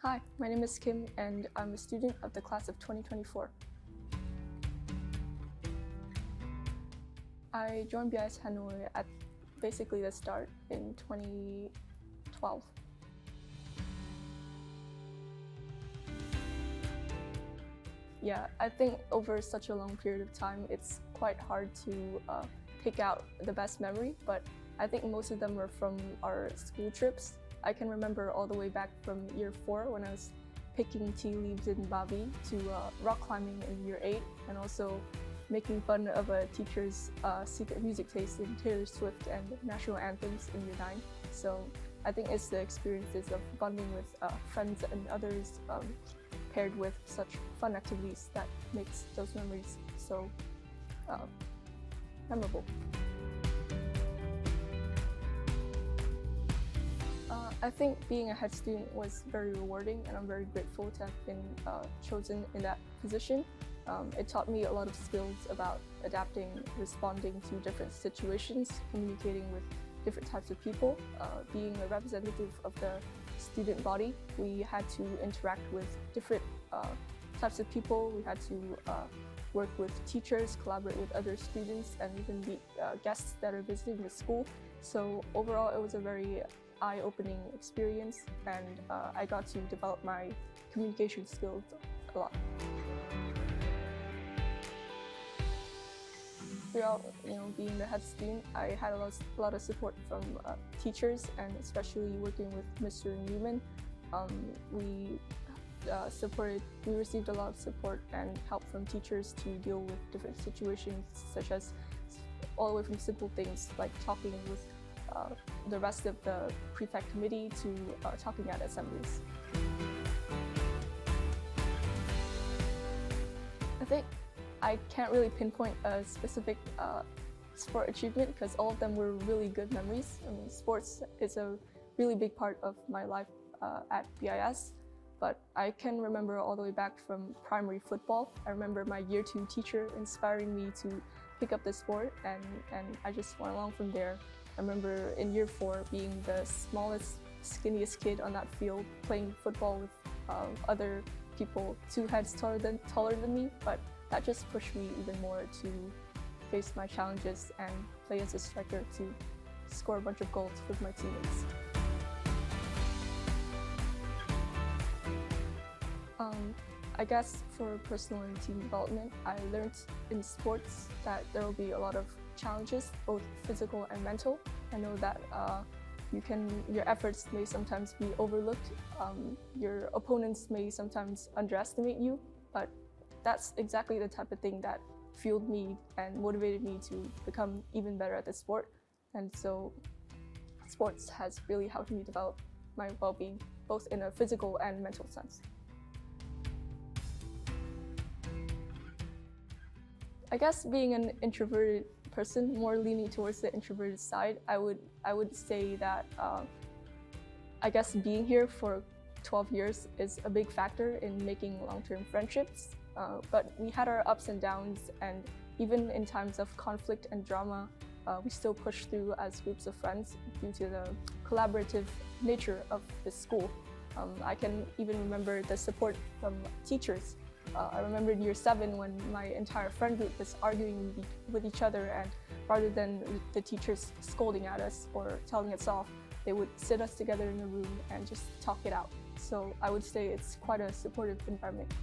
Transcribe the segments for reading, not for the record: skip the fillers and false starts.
Hi, my name is Kim and I'm a student of the class of 2024. I joined BIS Hanoi at basically the start in 2012. Yeah, I think over such a long period of time, it's quite hard to pick out the best memory, but I think most of them were from our school trips. I can remember all the way back from year 4 when I was picking tea leaves in Babi to rock climbing in year 8, and also making fun of a teacher's secret music taste in Taylor Swift and national anthems in year 9. So I think it's the experiences of bonding with friends and others paired with such fun activities that makes those memories so memorable. I think being a head student was very rewarding, and I'm very grateful to have been chosen in that position. It taught me a lot of skills about adapting, responding to different situations, communicating with different types of people. Being a representative of the student body, we had to interact with different types of people. We had to work with teachers, collaborate with other students, and even meet guests that are visiting the school. So overall, it was a very eye-opening experience, and I got to develop my communication skills a lot. Throughout, being the head student, I had a lot of support from teachers, and especially working with Mr. Newman. We received a lot of support and help from teachers to deal with different situations, such as all the way from simple things like talking with the rest of the prefect committee to talking at assemblies. I think I can't really pinpoint a specific sport achievement because all of them were really good memories. I mean, sports is a really big part of my life at BIS, but I can remember all the way back from primary football. I remember my year 2 teacher inspiring me to pick up the sport, and I just went along from there. I remember in year 4 being the smallest, skinniest kid on that field, playing football with other people 2 heads taller than me, but that just pushed me even more to face my challenges and play as a striker to score a bunch of goals with my teammates. I guess for personal and team development, I learned in sports that there will be a lot of challenges, both physical and mental. I know that your efforts may sometimes be overlooked. Your opponents may sometimes underestimate you, but that's exactly the type of thing that fueled me and motivated me to become even better at the sport. And so sports has really helped me develop my well-being, both in a physical and mental sense. I guess being an introverted person, more leaning towards the introverted side, I would say that I guess being here for 12 years is a big factor in making long-term friendships. But we had our ups and downs, and even in times of conflict and drama, we still push through as groups of friends due to the collaborative nature of the school. I can even remember the support from teachers. I remember in year 7 when my entire friend group was arguing with each other, and rather than the teachers scolding at us or telling us off, they would sit us together in a room and just talk it out. So I would say it's quite a supportive environment.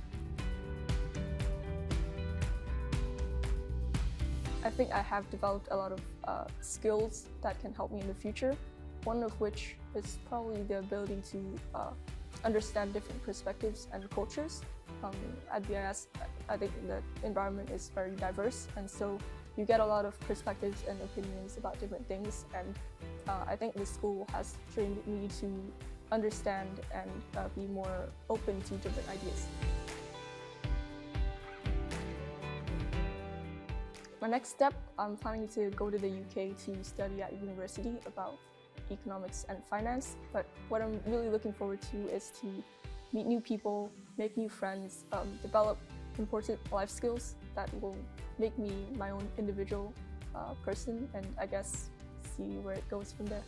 I think I have developed a lot of skills that can help me in the future, one of which is probably the ability to understand different perspectives and cultures. At BIS, I think the environment is very diverse, and so you get a lot of perspectives and opinions about different things, and I think the school has trained me to understand and be more open to different ideas. My next step, I'm planning to go to the UK to study at university about economics and finance, but what I'm really looking forward to is to meet new people, make new friends, develop important life skills that will make me my own individual person, and I guess see where it goes from there.